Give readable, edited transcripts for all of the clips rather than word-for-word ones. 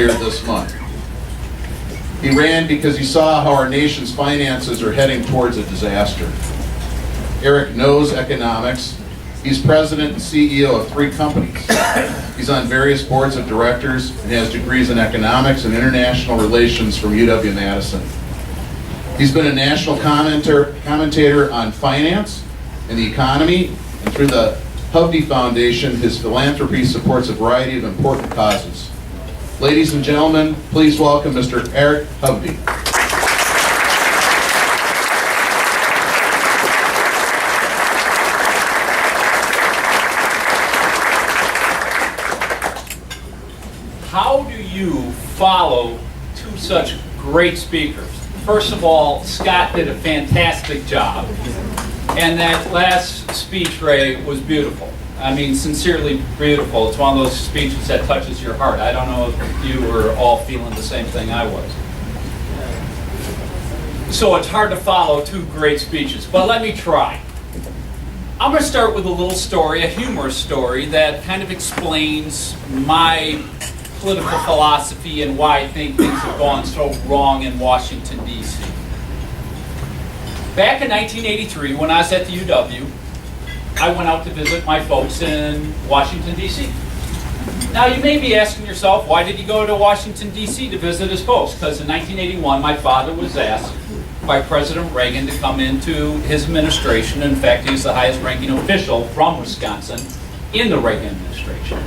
earlier this month. He ran because he saw how our nation's finances are heading towards a disaster. Eric knows economics. He's president and CEO of 3 companies. He's on various boards of directors and has degrees in economics and international relations from UW-Madison. He's been a national commentator on finance and the economy, and through the Hovde Foundation, his philanthropy supports a variety of important causes. Ladies and gentlemen, please welcome Mr. Eric Hovde. How do you follow 2 such great speakers? First of all, Scott did a fantastic job. And that last speech, Ray, was beautiful. I mean, sincerely beautiful. It's one of those speeches that touches your heart. I don't know if you were all feeling the same thing I was. So it's hard to follow 2 great speeches, but let me try. I'm going to start with a little story, a humorous story that kind of explains my political philosophy and why I think things have gone so wrong in Washington, D.C. Back in 1983, when I was at the UW, I went out to visit my folks in Washington, D.C. Now, you may be asking yourself, why did he go to Washington, D.C. to visit his folks? Because in 1981, my father was asked by President Reagan to come into his administration. In fact, he was the highest ranking official from Wisconsin in the Reagan administration.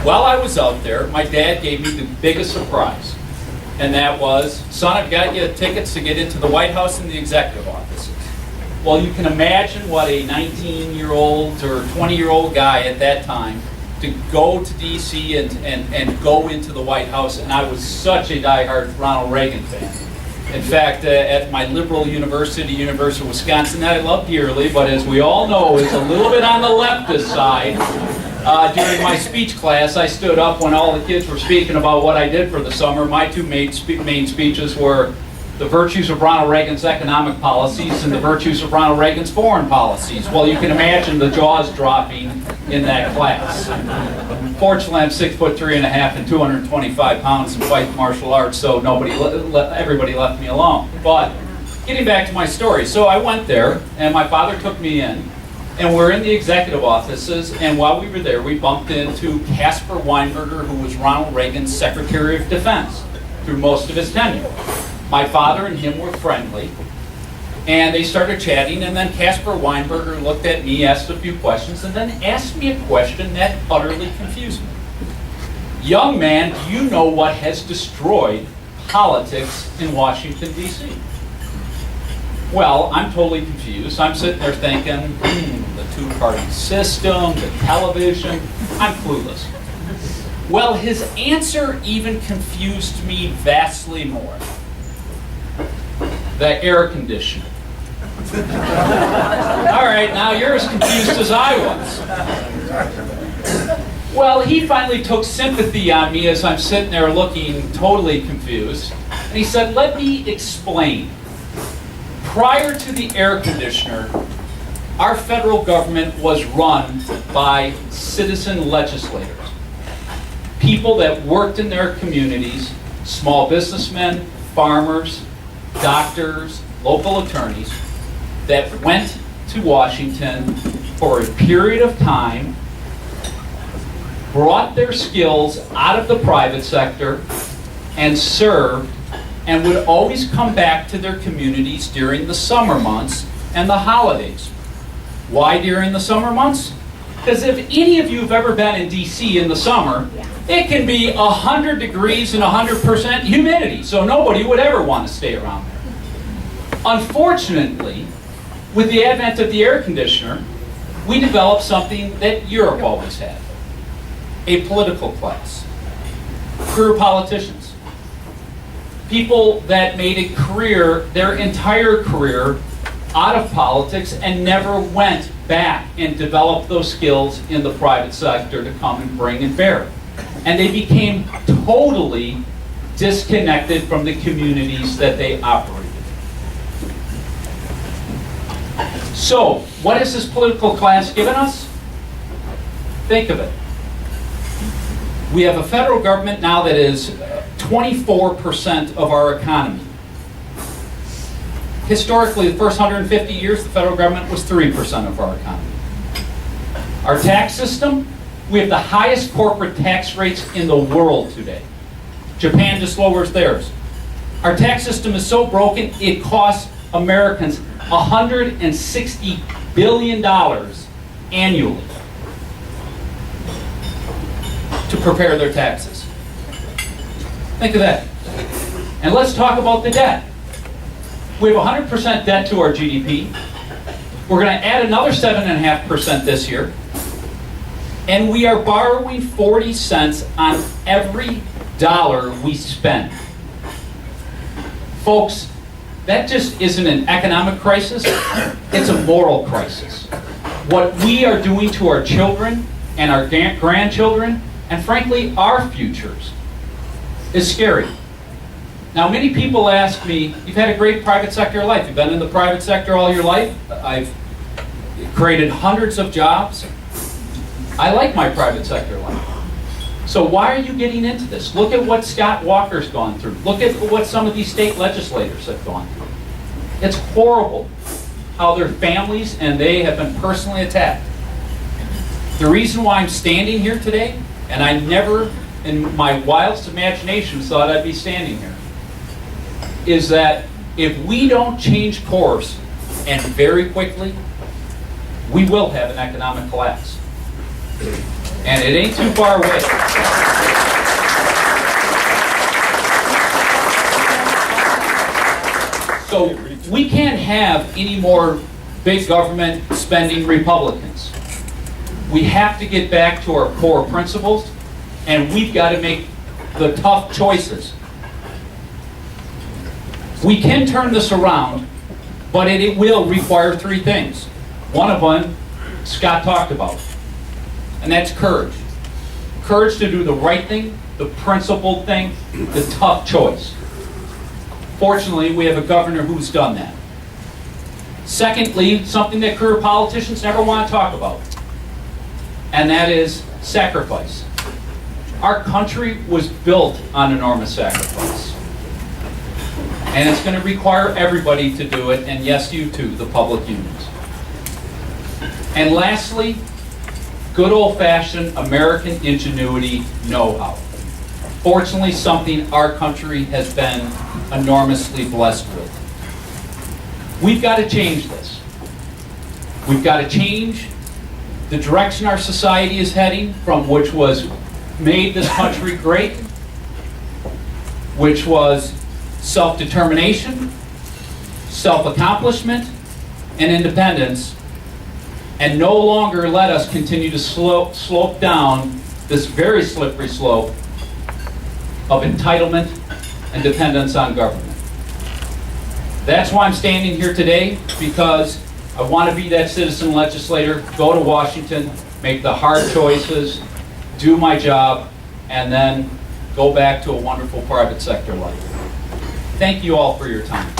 While I was out there, my dad gave me the biggest surprise. And that was, son, I've got you tickets to get into the White House and the executive offices. Well, you can imagine what a 19-year-old or 20-year-old guy at that time to go to D.C. and go into the White House, and I was such a diehard Ronald Reagan fan. In fact, at my liberal university, University of Wisconsin, that I love dearly, but as we all know, is a little bit on the leftist side. During my speech class, I stood up when all the kids were speaking about what I did for the summer. My 2 main speeches were the virtues of Ronald Reagan's economic policies and the virtues of Ronald Reagan's foreign policies. Well, you can imagine the jaws dropping in that class. Fortunately, I'm 6'3.5" and 225 pounds and fight martial arts, so everybody left me alone. But getting back to my story, so I went there, and my father took me in. And we're in the executive offices, and while we were there, we bumped into Caspar Weinberger, who was Ronald Reagan's Secretary of Defense through most of his tenure. My father and him were friendly, and they started chatting, and then Caspar Weinberger looked at me, asked a few questions, and then asked me a question that utterly confused me. Young man, do you know what has destroyed politics in Washington, D.C.? Well, I'm totally confused. I'm sitting there thinking, the 2-party system, the television, I'm clueless. Well, his answer even confused me vastly more. The air conditioner. All right, now you're as confused as I was. Well, he finally took sympathy on me as I'm sitting there looking totally confused. And he said, let me explain. Prior to the air conditioner, our federal government was run by citizen legislators. People that worked in their communities, small businessmen, farmers, doctors, local attorneys, that went to Washington for a period of time, brought their skills out of the private sector, and served, and would always come back to their communities during the summer months and the holidays. Why during the summer months? Because if any of you have ever been in D.C. in the summer, it can be 100 degrees and 100% humidity, so nobody would ever want to stay around there. Unfortunately, with the advent of the air conditioner, we developed something that Europe always had: a political class, career politicians. People that made a career, their entire career, out of politics and never went back and developed those skills in the private sector to come and bring and bear. And they became totally disconnected from the communities that they operated in. So, what has this political class given us? Think of it. We have a federal government now that is 24% of our economy. Historically, the first 150 years, the federal government was 3% of our economy. Our tax system, we have the highest corporate tax rates in the world today. Japan just lowers theirs. Our tax system is so broken, it costs Americans $160 billion annually to prepare their taxes. Think of that. And let's talk about the debt. We have 100% debt to our GDP. We're going to add another 7.5% this year. And we are borrowing 40 cents on every dollar we spend. Folks, that just isn't an economic crisis, it's a moral crisis. What we are doing to our children and our grandchildren, and frankly, our futures, is scary. Now, many people ask me, you've had a great private sector life. You've been in the private sector all your life. I've created hundreds of jobs. I like my private sector life. So why are you getting into this? Look at what Scott Walker's gone through. Look at what some of these state legislators have gone through. It's horrible how their families and they have been personally attacked. The reason why I'm standing here today, and I never in my wildest imagination thought I'd be standing here, is that if we don't change course, and very quickly, we will have an economic collapse. And it ain't too far away. So we can't have any more big government spending Republicans. We have to get back to our core principles, and we've got to make the tough choices. We can turn this around, but it will require three things. One of them, Scott talked about, and that's courage. Courage to do the right thing, the principled thing, the tough choice. Fortunately, we have a governor who's done that. Secondly, something that career politicians never want to talk about, and that is sacrifice. Our country was built on enormous sacrifice. And it's going to require everybody to do it, and yes, you too, the public unions. And lastly, good old-fashioned American ingenuity know-how. Fortunately, something our country has been enormously blessed with. We've got to change this. We've got to change the direction our society is heading from, which was made this country great, which was self-determination, self-accomplishment, and independence, and no longer let us continue to slope down this very slippery slope of entitlement and dependence on government. That's why I'm standing here today, because I want to be that citizen legislator, go to Washington, make the hard choices, do my job, and then go back to a wonderful private sector life. Thank you all for your time.